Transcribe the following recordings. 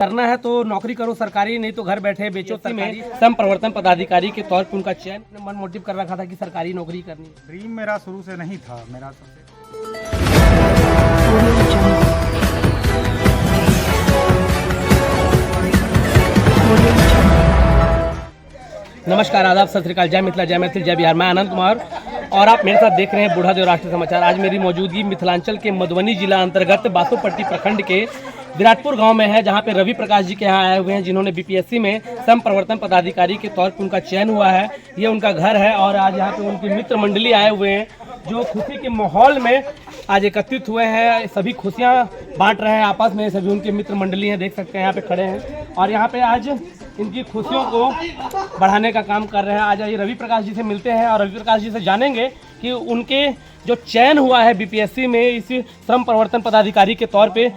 करना है तो नौकरी करो सरकारी, नहीं तो घर बैठे बेचो सरकारी। सम प्रवर्तन पदाधिकारी के तौर पर उनका चयन मन मोटिव कर रखा था कि सरकारी नौकरी करनी है। ड्रीम मेरा शुरू से नहीं था। मेरा सबसे नमस्कार, आदाब, सत श्री अकाल, जय मिथिला, जय मैथिल, जय बिहार। मैं आनंद कुमार और आप मेरे साथ देख रहे हैं बूढ़ा देव राष्ट्रीय समाचार। आज मेरी मौजूदगी मिथिलांचल के मधुबनी जिला अंतर्गत बासोपट्टी प्रखंड के विराटपुर गांव में है, जहां पे रवि प्रकाश जी के यहाँ आए हुए हैं, जिन्होंने बीपीएससी में सम प्रवर्तन पदाधिकारी के तौर पर उनका चयन हुआ है। ये उनका घर है और आज यहाँ पे उनकी मित्र मंडली आए हुए हैं, जो खुशी के माहौल में आज एकत्रित हुए हैं। सभी खुशियाँ बांट रहे हैं आपस में। सभी उनके मित्र मंडली हैं, देख सकते हैं यहाँ पे खड़े हैं और यहाँ पे आज इनकी खुशियों को बढ़ाने का काम कर रहे हैं। आज ये रवि प्रकाश जी से मिलते हैं और रवि प्रकाश जी से जानेंगे कि उनके जो चयन हुआ है बीपीएससी में इस श्रम प्रवर्तन पदाधिकारी के तौर पे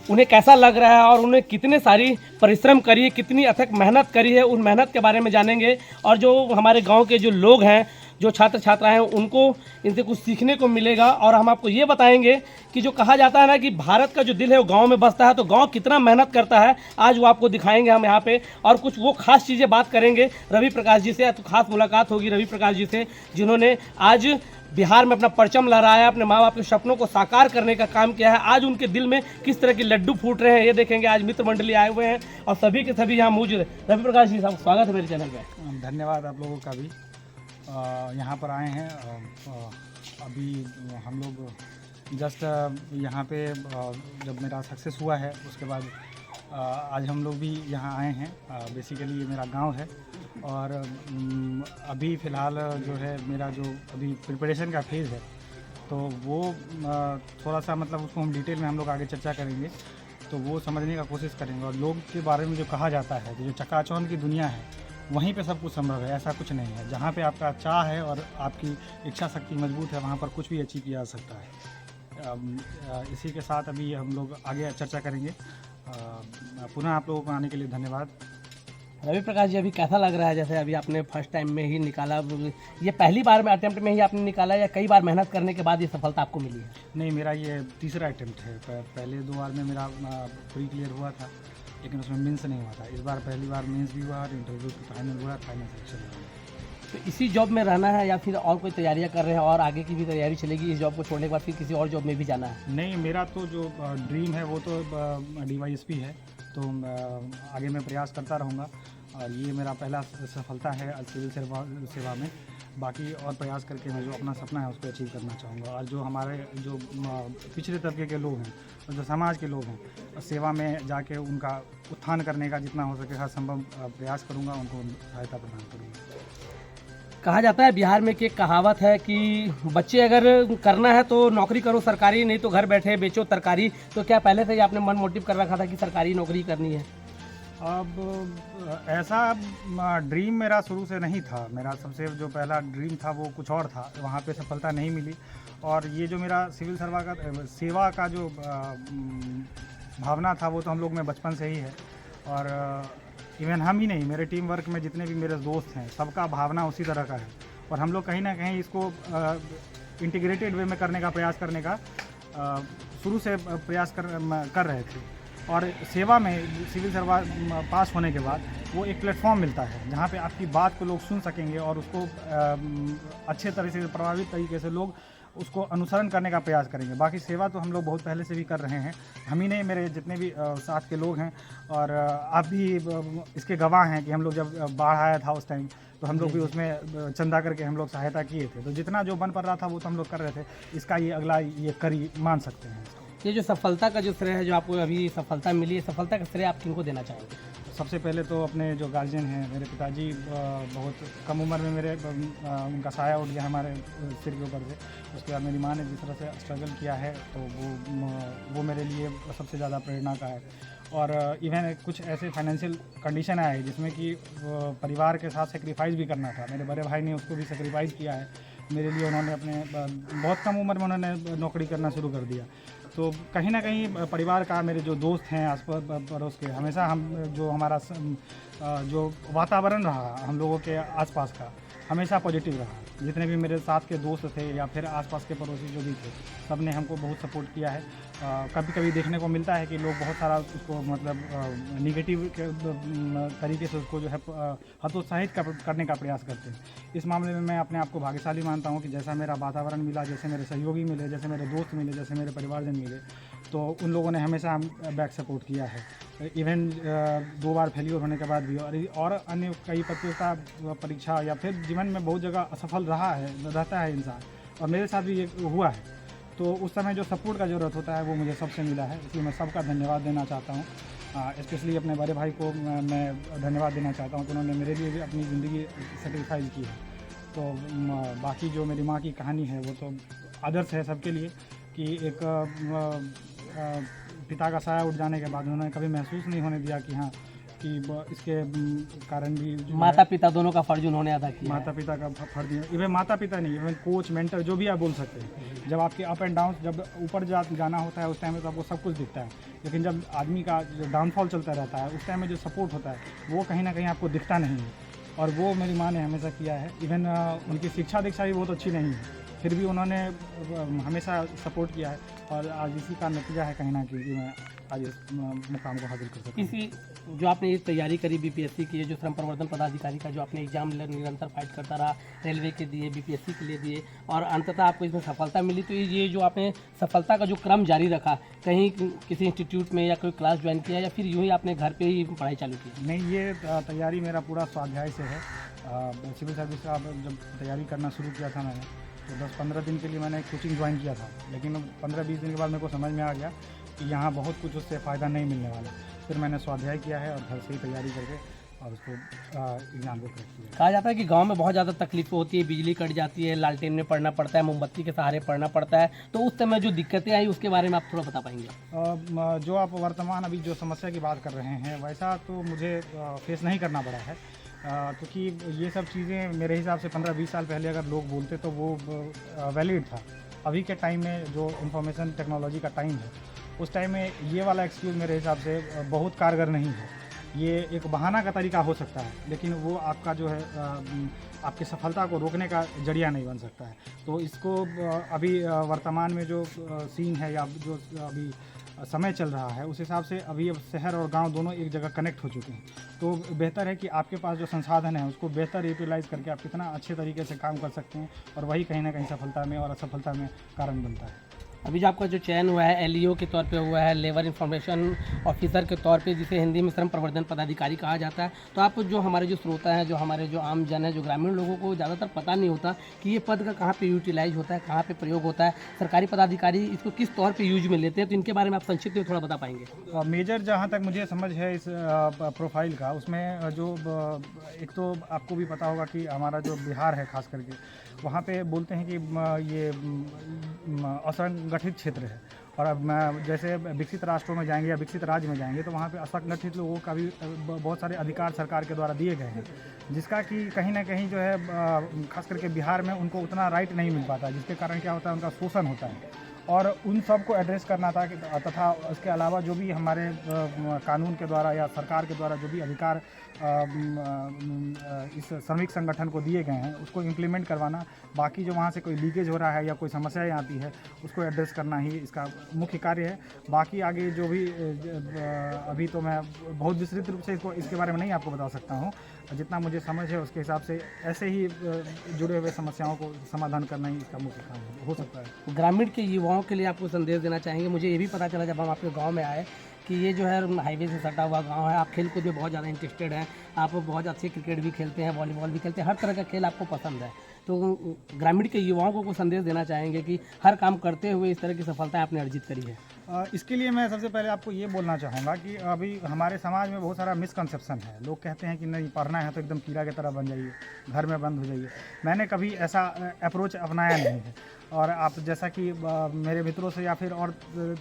उन्हें कैसा लग रहा है और उन्हें कितने सारी परिश्रम करी है, कितनी अथक मेहनत करी है, उन मेहनत के बारे में जानेंगे। और जो हमारे गांव के जो लोग हैं, जो छात्र छात्रा हैं, उनको इनसे कुछ सीखने को मिलेगा। और हम आपको ये बताएंगे कि जो कहा जाता है ना कि भारत का जो दिल है वो गांव में बसता है, तो गांव कितना मेहनत करता है आज वो आपको दिखाएंगे हम यहाँ पे। और कुछ वो खास चीज़ें बात करेंगे रवि प्रकाश जी से। तो खास मुलाकात होगी रवि प्रकाश जी से, जिन्होंने आज बिहार में अपना परचम लहराया, अपने माँ बाप के सपनों को साकार करने का काम किया है। आज उनके दिल में किस तरह के लड्डू फूट रहे हैं ये देखेंगे। आज मित्र मंडली आए हुए हैं और सभी के सभी यहाँ मौजूद है। रवि प्रकाश जी साहब, स्वागत है मेरे चैनल पे। धन्यवाद आप लोगों का भी। यहाँ पर आए हैं। अभी हम लोग जस्ट यहाँ पे जब मेरा सक्सेस हुआ है उसके बाद आज हम लोग भी यहाँ आए हैं। बेसिकली ये मेरा गांव है और अभी फ़िलहाल जो है मेरा जो अभी प्रिपरेशन का फेज़ है, तो वो थोड़ा सा मतलब उसको हम डिटेल में हम लोग आगे चर्चा करेंगे, तो वो समझने का कोशिश करेंगे। और लोग के बारे में जो कहा जाता है, जो चकाचौंध की दुनिया है, वहीं पे सब कुछ संभव है, ऐसा कुछ नहीं है। जहाँ पे आपका चाह है और आपकी इच्छा शक्ति मजबूत है, वहाँ पर कुछ भी अचीव किया जा सकता है। इसी के साथ अभी हम लोग आगे चर्चा करेंगे। पुनः आप लोगों को आने के लिए धन्यवाद। रवि प्रकाश जी, अभी कैसा लग रहा है? जैसे अभी आपने फर्स्ट टाइम में ही निकाला, ये पहली बार में अटेम्प्ट में ही आपने निकाला या कई बार मेहनत करने के बाद ये सफलता आपको मिली है? नहीं, मेरा ये तीसरा अटेम्प्ट है। पहले 2 बार में मेरा प्री क्लियर हुआ था, लेकिन उसमें मेंस नहीं हुआ था। इस बार पहली बार मेंस भी हुआ और इंटरव्यू फाइनल हुआ, फाइनल सिलेक्शन हुआ। तो इसी जॉब में रहना है या फिर और कोई तैयारियां कर रहे हैं और आगे की भी तैयारी चलेगी इस जॉब को छोड़ने के बाद, फिर किसी और जॉब में भी जाना है? नहीं, मेरा तो जो ड्रीम है वो तो DYSP है, तो आगे मैं प्रयास करता रहूँगा। और ये मेरा पहला सफलता है सिविल सेवा में। बाकी और प्रयास करके मैं जो अपना सपना है उसको अचीव करना चाहूँगा। और जो हमारे जो पिछड़े तबके के लोग हैं और जो समाज के लोग हैं, सेवा में जाके उनका उत्थान करने का जितना हो सके हर संभव प्रयास करूँगा, उनको सहायता प्रदान करूँगा। कहा जाता है बिहार में कि एक कहावत है कि बच्चे अगर करना है तो नौकरी करो सरकारी, नहीं तो घर बैठे बेचो तरकारी। तो क्या पहले से ही आपने मन मोटिव कर रखा था कि सरकारी नौकरी करनी है? अब ऐसा ड्रीम मेरा शुरू से नहीं था। मेरा सबसे जो पहला ड्रीम था वो कुछ और था, वहाँ पे सफलता नहीं मिली। और ये जो मेरा सिविल सेवा का जो भावना था वो तो हम लोग में बचपन से ही है। और इवन हम ही नहीं, मेरे टीम वर्क में जितने भी मेरे दोस्त हैं, सबका भावना उसी तरह का है। और हम लोग कहीं ना कहीं इसको इंटीग्रेटेड वे में करने का प्रयास करने का शुरू से प्रयास कर रहे थे। और सेवा में सिविल सेवा पास होने के बाद वो एक प्लेटफॉर्म मिलता है जहाँ पे आपकी बात को लोग सुन सकेंगे और उसको अच्छे तरह से प्रभावित तरीके से लोग उसको अनुसरण करने का प्रयास करेंगे। बाकी सेवा तो हम लोग बहुत पहले से भी कर रहे हैं, हम ही नहीं, मेरे जितने भी साथ के लोग हैं। और आप भी इसके गवाह हैं कि हम लोग जब बाढ़ आया था उस टाइम, तो हम लोग भी उसमें चंदा करके हम लोग सहायता किए थे। तो जितना जो बन पड़ रहा था वो तो हम लोग कर रहे थे। इसका ये अगला ये करी मान सकते हैं। ये जो सफलता का जो श्रेय है, जो आपको अभी सफलता मिली है, सफलता का श्रेय आप किनको देना चाहेंगे? सबसे पहले तो अपने जो गार्जियन हैं, मेरे पिताजी बहुत कम उम्र में मेरे उनका साया उठ गया हमारे सिर के ऊपर से। उसके बाद मेरी माँ ने जिस तरह से स्ट्रगल किया है, तो वो मेरे लिए सबसे ज़्यादा प्रेरणा का है। और इवन कुछ ऐसे फाइनेंशियल कंडीशन आए जिसमें कि परिवार के साथ सेक्रीफाइस भी करना था। मेरे बड़े भाई ने उसको भी सेक्रीफाइस किया है मेरे लिए। उन्होंने अपने बहुत कम उम्र में उन्होंने नौकरी करना शुरू कर दिया। तो कहीं ना कहीं परिवार का, मेरे जो दोस्त हैं आस पड़ोस के, हमेशा हम जो हमारा जो वातावरण रहा हम लोगों के आसपास का, हमेशा पॉजिटिव रहा। जितने भी मेरे साथ के दोस्त थे या फिर आसपास के पड़ोसी जो भी थे, सब ने हमको बहुत सपोर्ट किया है। कभी कभी देखने को मिलता है कि लोग बहुत सारा उसको मतलब निगेटिव तरीके से उसको जो है हतोत्साहित करने का प्रयास करते हैं। इस मामले में मैं अपने आप को भाग्यशाली मानता हूं कि जैसा मेरा वातावरण मिला, जैसे मेरे सहयोगी मिले, जैसे मेरे दोस्त मिले, जैसे मेरे परिवारजन मिले, तो उन लोगों ने हमेशा बैक सपोर्ट किया है। इवन 2 बार फेलियर होने के बाद भी और अन्य कई प्रतियोगिता परीक्षा या फिर जीवन में बहुत जगह असफल रहता है इंसान, और मेरे साथ भी ये हुआ है। तो उस समय जो सपोर्ट का ज़रूरत होता है वो मुझे सबसे मिला है, इसलिए मैं सबका धन्यवाद देना चाहता हूँ। स्पेशली अपने बड़े भाई को मैं धन्यवाद देना चाहता हूँ कि उन्होंने मेरे लिए भी अपनी ज़िंदगी सेक्रीफाइस की है। तो बाकी जो मेरी माँ की कहानी है वो तो आदर्श है सबके लिए कि एक पिता का साया उठ जाने के बाद उन्होंने कभी महसूस नहीं होने दिया कि हाँ कि इसके कारण भी माता पिता दोनों का फर्ज उन्होंने अदा किया। माता पिता का फर्ज, इवन माता पिता नहीं, इवन कोच, मेंटर, जो भी आप बोल सकते हैं। जब आपके अप एंड डाउन, जब ऊपर जाना होता है उस टाइम में तो आपको सब कुछ दिखता है, लेकिन जब आदमी का जो डाउनफॉल चलता रहता है उस टाइम में जो सपोर्ट होता है वो कहीं ना कहीं आपको दिखता नहीं है, और वो मेरी माँ ने हमेशा किया है। इवन उनकी शिक्षा दीक्षा भी बहुत अच्छी नहीं है, फिर भी उन्होंने हमेशा सपोर्ट किया है, और आज इसी का नतीजा है कहीं ना कहीं कि मैं आज इस मुकाम को हासिल कर सकता हूँ। इसी जो आपने ये तैयारी करी बीपीएससी की, जो श्रम प्रवर्तन पदाधिकारी का जो आपने एग्जाम निरंतर फाइट करता रहा, रेलवे के दिए, बीपीएससी के लिए दिए, और अंततः आपको इसमें सफलता मिली, तो ये जो आपने सफलता का जो क्रम जारी रखा, कहीं किसी इंस्टीट्यूट में या कोई क्लास ज्वाइन किया या फिर यूँ ही आपने घर पे ही पढ़ाई चालू की? नहीं, ये तैयारी मेरा पूरा स्वाध्याय से है। सिविल सर्विस का जब तैयारी करना शुरू किया था मैंने, तो 10-15 दिन के लिए मैंने कोचिंग ज्वाइन किया था, लेकिन 15-20 दिन के बाद मेरे को समझ में आ गया कि यहाँ बहुत कुछ उससे फ़ायदा नहीं मिलने वाला। फिर मैंने स्वाध्याय किया है और घर से ही तैयारी करके और उसको एग्ज़ाम को क्रैक किया। कहा जाता है कि गांव में बहुत ज़्यादा तकलीफ होती है, बिजली कट जाती है, लालटेन में पढ़ना पड़ता है, मोमबत्ती के सहारे पढ़ना पड़ता है, तो उस समय जो दिक्कतें आई उसके बारे में आप थोड़ा बता पाएंगे? जो आप वर्तमान अभी जो समस्या की बात कर रहे हैं, वैसा तो मुझे फेस नहीं करना पड़ा है, क्योंकि ये सब चीज़ें मेरे हिसाब से 15-20 साल पहले अगर लोग बोलते तो वो वैलिड था। अभी के टाइम में जो इंफॉर्मेशन टेक्नोलॉजी का टाइम है, उस टाइम में ये वाला एक्सक्यूज़ मेरे हिसाब से बहुत कारगर नहीं है। ये एक बहाना का तरीका हो सकता है, लेकिन वो आपका जो है आपकी सफलता को रोकने का जरिया नहीं बन सकता है। तो इसको अभी वर्तमान में जो सीन है या जो अभी समय चल रहा है, उस हिसाब से अभी अब शहर और गांव दोनों एक जगह कनेक्ट हो चुके हैं। तो बेहतर है कि आपके पास जो संसाधन है उसको बेहतर यूटिलाइज़ करके आप कितना अच्छे तरीके से काम कर सकते हैं, और वही कहीं ना कहीं सफलता में और असफलता में कारण बनता है। अभी जो आपका जो चयन हुआ है एलईओ के तौर पे हुआ है, लेबर इंफॉर्मेशन ऑफिसर के तौर पे, जिसे हिंदी में श्रम प्रवर्तन पदाधिकारी कहा जाता है, तो आप जो हमारे जो श्रोता हैं, जो हमारे जो आम जन है, जो ग्रामीण लोगों को ज़्यादातर पता नहीं होता कि ये पद का कहाँ पे यूटिलाइज होता है, कहाँ पे प्रयोग होता है, सरकारी पदाधिकारी इसको किस तौर पर यूज में लेते हैं, तो इनके बारे में आप संक्षिप्त में थोड़ा बता पाएंगे? मेजर जहाँ तक मुझे समझ है इस प्रोफाइल का, उसमें जो एक तो आपको भी पता होगा कि हमारा जो बिहार है खास करके, वहाँ पे बोलते हैं कि ये असंगठित क्षेत्र है, और अब जैसे विकसित राष्ट्रों में जाएंगे या विकसित राज्य में जाएंगे तो वहाँ पे असंगठित लोगों का भी बहुत सारे अधिकार सरकार के द्वारा दिए गए हैं, जिसका कि कहीं ना कहीं जो है खास करके बिहार में उनको उतना राइट नहीं मिल पाता, जिसके कारण क्या होता है, उनका शोषण होता है। और उन सब को एड्रेस करना था तथा उसके अलावा जो भी हमारे कानून के द्वारा या सरकार के द्वारा जो भी अधिकार इस श्रमिक संगठन को दिए गए हैं उसको इम्प्लीमेंट करवाना, बाकी जो वहाँ से कोई लीकेज हो रहा है या कोई समस्याएं आती है उसको एड्रेस करना ही इसका मुख्य कार्य है। बाकी आगे जो भी अभी तो मैं बहुत विस्तृत रूप से इसके बारे में नहीं आपको बता सकता हूँ, जितना मुझे समझ है उसके हिसाब से ऐसे ही जुड़े हुए समस्याओं को समाधान करना ही इसका मुख्य काम हो सकता है। ग्रामीण के युवाओं के लिए आपको संदेश देना चाहेंगे? मुझे ये भी पता चला जब हम आपके गांव में आए कि ये जो है हाईवे से सटा हुआ गांव है, आप खेल कूद में बहुत ज़्यादा इंटरेस्टेड हैं, आप बहुत अच्छे क्रिकेट भी खेलते हैं, वॉलीबॉल भी खेलते हैं, हर तरह का खेल आपको पसंद है, तो ग्रामीण के युवाओं को संदेश देना चाहेंगे कि हर काम करते हुए इस तरह की सफलता आपने अर्जित करी है? इसके लिए मैं सबसे पहले आपको ये बोलना चाहूँगा कि अभी हमारे समाज में बहुत सारा मिसकंसेप्शन है। लोग कहते हैं कि नहीं, पढ़ना है तो एकदम कीड़ा की तरह बन जाइए, घर में बंद हो जाइए। मैंने कभी ऐसा अप्रोच अपनाया नहीं है, और आप जैसा कि मेरे मित्रों से या फिर और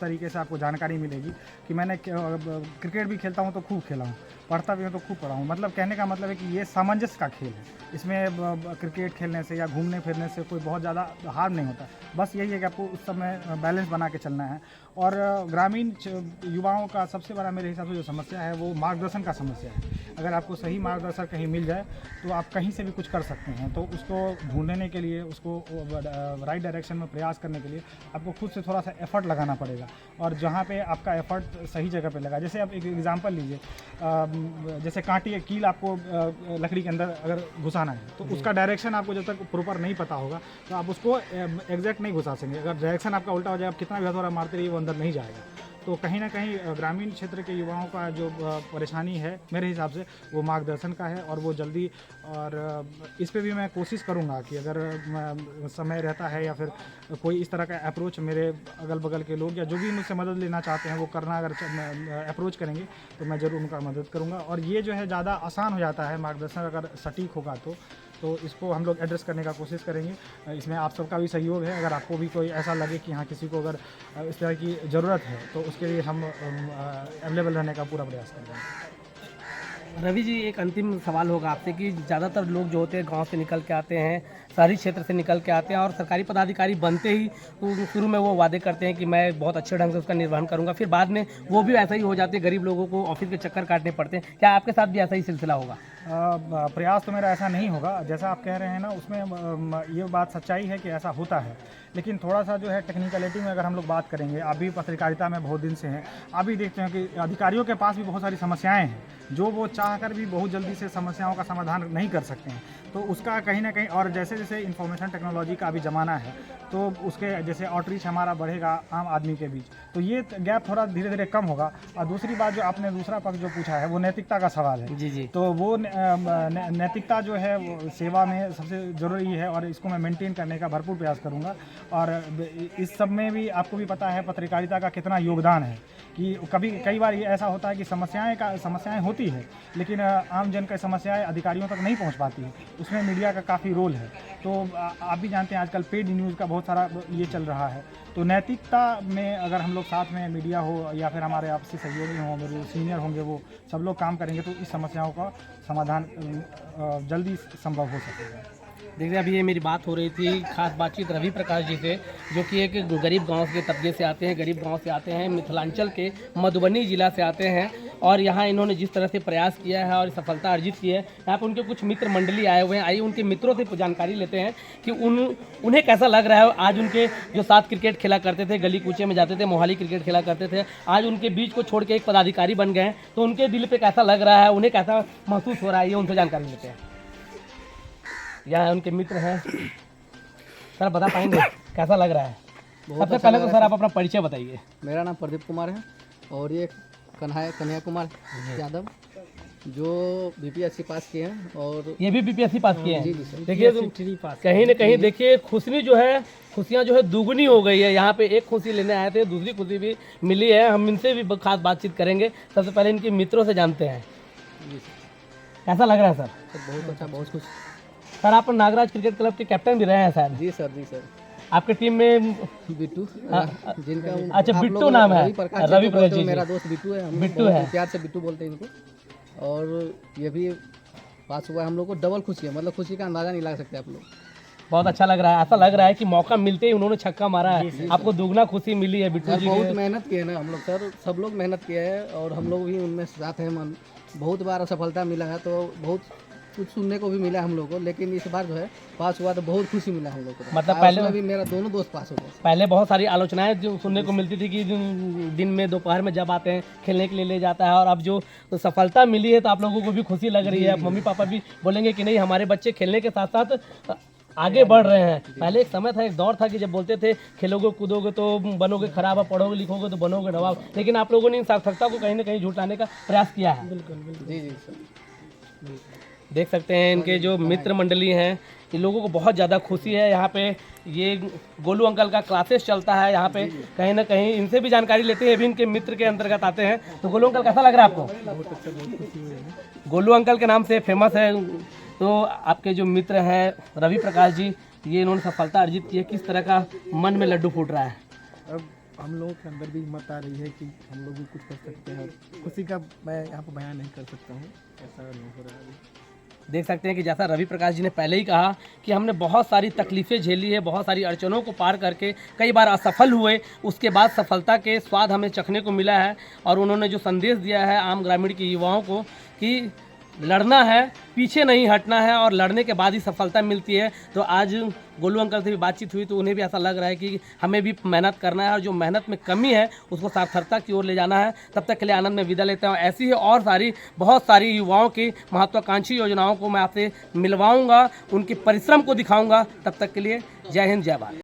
तरीके से आपको जानकारी मिलेगी कि मैंने क्रिकेट भी खेलता हूँ तो खूब खेला हूँ, पढ़ता भी हूँ तो खूब पढ़ा हूँ। मतलब कहने का मतलब है कि ये सामंजस्य का खेल है, इसमें क्रिकेट खेलने से या घूमने फिरने से कोई बहुत ज़्यादा हार्म नहीं होता। बस यही है कि आपको उस समय बैलेंस बना के चलना है। और ग्रामीण युवाओं का सबसे बड़ा मेरे हिसाब से जो समस्या है वो मार्गदर्शन का समस्या है। अगर आपको सही मार्गदर्शन कहीं मिल जाए तो आप कहीं से भी कुछ कर सकते हैं, तो उसको ढूंढने के लिए, उसको राइट डायरेक्शन डायरेक्शन में प्रयास करने के लिए आपको खुद से थोड़ा सा एफर्ट लगाना पड़ेगा, और जहाँ पे आपका एफर्ट सही जगह पे लगा, जैसे आप एक एग्जांपल लीजिए, जैसे कांटी कील आपको लकड़ी के अंदर अगर घुसाना है तो उसका डायरेक्शन आपको जब तक प्रॉपर नहीं पता होगा तो आप उसको एग्जैक्ट नहीं घुसा सकेंगे। अगर डायरेक्शन आपका उल्टा हो जाए, आप कितना भी हथौड़ा मारते रहिए वो अंदर नहीं जाएगा। तो कहीं ना कहीं ग्रामीण क्षेत्र के युवाओं का जो परेशानी है मेरे हिसाब से वो मार्गदर्शन का है, और वो जल्दी, और इस पे भी मैं कोशिश करूँगा कि अगर समय रहता है या फिर कोई इस तरह का अप्रोच मेरे अगल बगल के लोग या जो भी मुझसे मदद लेना चाहते हैं वो करना अगर अप्रोच करेंगे तो मैं ज़रूर उनका मदद करूँगा। और ये जो है ज़्यादा आसान हो जाता है मार्गदर्शन अगर सटीक होगा तो इसको हम लोग एड्रेस करने का कोशिश करेंगे। इसमें आप सबका भी सहयोग है। अगर आपको भी कोई ऐसा लगे कि हाँ किसी को अगर इस तरह की ज़रूरत है तो उसके लिए हम अवेलेबल रहने का पूरा प्रयास करेंगे। रवि जी, एक अंतिम सवाल होगा आपसे कि ज़्यादातर लोग जो होते हैं गांव से निकल के आते हैं, शहरी क्षेत्र से निकल के आते हैं, और सरकारी पदाधिकारी बनते ही शुरू में वो वादे करते हैं कि मैं बहुत अच्छे ढंग से उसका निर्वहन करूंगा, फिर बाद में वो भी ऐसा ही हो जाते हैं, गरीब लोगों को ऑफिस के चक्कर काटने पड़ते हैं। क्या आपके साथ भी ऐसा ही सिलसिला होगा? प्रयास तो मेरा ऐसा नहीं होगा, जैसा आप कह रहे हैं ना, उसमें ये बात सच्चाई है कि ऐसा होता है, लेकिन थोड़ा सा जो है टेक्निकलिटी में अगर हम लोग बात करेंगे, आप भी पत्रकारिता में बहुत दिन से हैं, आप भी देखते हैं कि अधिकारियों के पास भी बहुत सारी समस्याएं हैं जो वो चाहकर भी बहुत जल्दी से समस्याओं का समाधान नहीं कर सकते हैं। तो उसका कहीं ना कहीं, और जैसे जैसे इंफॉर्मेशन टेक्नोलॉजी का अभी ज़माना है तो उसके जैसे आउटरीच हमारा बढ़ेगा आम आदमी के बीच, तो ये गैप थोड़ा धीरे धीरे कम होगा। और दूसरी बात जो आपने दूसरा पक्ष जो पूछा है वो नैतिकता का सवाल है। जी। तो वो नैतिकता जो है वो सेवा में सबसे ज़रूरी है, और इसको मैं मेंटेन करने का भरपूर प्रयास करूँगा। और इस सब में भी आपको भी पता है पत्रकारिता का कितना योगदान है, कि कई बार ये ऐसा होता है कि समस्याएं होती है, लेकिन आम जन की समस्याएं अधिकारियों तक नहीं पहुंच पाती है, उसमें मीडिया का काफ़ी रोल है। तो आप भी जानते हैं आजकल पेड न्यूज़ का बहुत सारा ये चल रहा है। तो नैतिकता में अगर हम लोग साथ में, मीडिया हो या फिर हमारे आपसी सहयोगी हों, मेरे सीनियर होंगे, वो सब लोग काम करेंगे तो इस समस्याओं का समाधान जल्दी संभव हो सकेगा। देखिए, अभी ये मेरी बात हो रही थी खास बातचीत रवि प्रकाश जी से, जो कि एक गरीब गांव के तबके से आते हैं, गरीब गांव से आते हैं, मिथिलांचल के मधुबनी जिला से आते हैं, और यहाँ इन्होंने जिस तरह से प्रयास किया है और सफलता अर्जित की है, यहाँ पर उनके कुछ मित्र मंडली आए हुए हैं। आइए उनके मित्रों से जानकारी लेते हैं कि उन्हें कैसा लग रहा है। आज उनके जो साथ क्रिकेट खेला करते थे, गली कूचे में जाते थे, मोहाली क्रिकेट खेला करते थे, आज उनके बीच को छोड़ के एक पदाधिकारी बन गए हैं, तो उनके दिल पर कैसा लग रहा है, उन्हें कैसा महसूस हो रहा है, ये उनसे जानकारी लेते हैं। यहाँ उनके मित्र हैं, सर बता पाएंगे कैसा लग रहा है? सबसे पहले तो सर आप अपना परिचय बताइए। मेरा नाम प्रदीप कुमार है और ये कन्हैया कुमार यादव, जो बीपीएससी पास किए हैं, और ये भी बीपीएससी पास किए हैं। जी सर। देखिए कहीं न कहीं देखिए खुशियाँ जो है दुगनी हो गई है। यहाँ पे एक खुशी लेने आए थे, दूसरी खुशी भी मिली है। हम इनसे भी खास बातचीत करेंगे। सबसे पहले इनके मित्रों से जानते हैं, जी सर। कैसा लग रहा है सर? बहुत अच्छा, बहुत खुश। सर आप नागराज क्रिकेट क्लब के कैप्टन भी रहे हैं सर? जी सर, जी सर। आपके टीम में बिट्टू, जिनका अच्छा बिट्टू नाम है, रवि प्रकाश जी, मेरा दोस्त बिट्टू है, बिट्टू है, प्यार से बिट्टू बोलते हैं इनको। और ये भी पास हुआ है, हम लोग को डबल खुशी है, मतलब खुशी का अंदाजा नहीं लगा सकते आप लोग। बहुत अच्छा लग रहा है। ऐसा लग रहा है कि मौका मिलते ही उन्होंने छक्का मारा है, आपको दुगना खुशी मिली है। बिट्टू जी बहुत मेहनत किए ना हम लोग सर, सब लोग मेहनत किए हैं और हम लोग भी उनमें साथ हैं। बहुत बार सफलता मिला है, तो बहुत कुछ सुनने को भी मिला हम लोग को, लेकिन इस बार जो है पास हुआ तो बहुत खुशी मिला हम लोग को। मतलब पहले भी मेरा दोनों दोस्त पास हो गए। पहले बहुत सारी आलोचनाएं जो सुनने को मिलती थी कि दिन में दोपहर में जब आते हैं खेलने के लिए ले जाता है, और अब जो सफलता मिली है तो आप लोगों को भी खुशी लग रही है। मम्मी पापा भी बोलेंगे कि नहीं हमारे बच्चे खेलने के साथ साथ आगे बढ़ रहे हैं। पहले एक समय था, एक दौर था कि जब बोलते थे खेलोगे कूदोगे तो बनोगे खराब, और पढ़ोगे लिखोगे तो बनोगे नवाब, लेकिन आप लोगों ने इन सार्थकता को कहीं ना कहीं झुटाने का प्रयास किया है। बिल्कुल जी जी सर। देख सकते हैं इनके जो मित्र मंडली हैं, इन लोगों को बहुत ज़्यादा खुशी है। यहाँ पे ये गोलू अंकल का क्लासेस चलता है यहाँ पे, कहीं ना कहीं इनसे भी जानकारी लेते हैं, भी इनके मित्र के अंतर्गत आते हैं। तो गोलू अंकल कैसा लग रहा है आपको? बहुत अच्छा, बहुत खुशी हुई है। गोलू अंकल के नाम से फेमस है। तो आपके जो मित्र हैं रवि प्रकाश जी, ये इन्होंने सफलता अर्जित की है, किस तरह का मन में लड्डू फूट रहा है? अब हम लोगों के अंदर भी हिम्मत आ रही है कि हम लोग भी कुछ कर सकते हैं। खुशी का मैं यहाँ पर बयान नहीं कर सकता हूँ, ऐसा नहीं हो रहा है। देख सकते हैं कि जैसा रवि प्रकाश जी ने पहले ही कहा कि हमने बहुत सारी तकलीफ़ें झेली है, बहुत सारी अड़चनों को पार करके कई बार असफल हुए, उसके बाद सफलता के स्वाद हमें चखने को मिला है। और उन्होंने जो संदेश दिया है आम ग्रामीण के युवाओं को कि लड़ना है, पीछे नहीं हटना है और लड़ने के बाद ही सफलता मिलती है। तो आज गोलू अंकल से भी बातचीत हुई तो उन्हें भी ऐसा लग रहा है कि हमें भी मेहनत करना है और जो मेहनत में कमी है उसको सार्थकता की ओर ले जाना है। तब तक के लिए आनंद में विदा लेता हूँ। ऐसी ही और सारी बहुत सारी युवाओं की महत्वाकांक्षी योजनाओं को मैं आपसे मिलवाऊंगा, उनके परिश्रम को दिखाऊंगा। तब तक के लिए जय हिंद, जय भारत।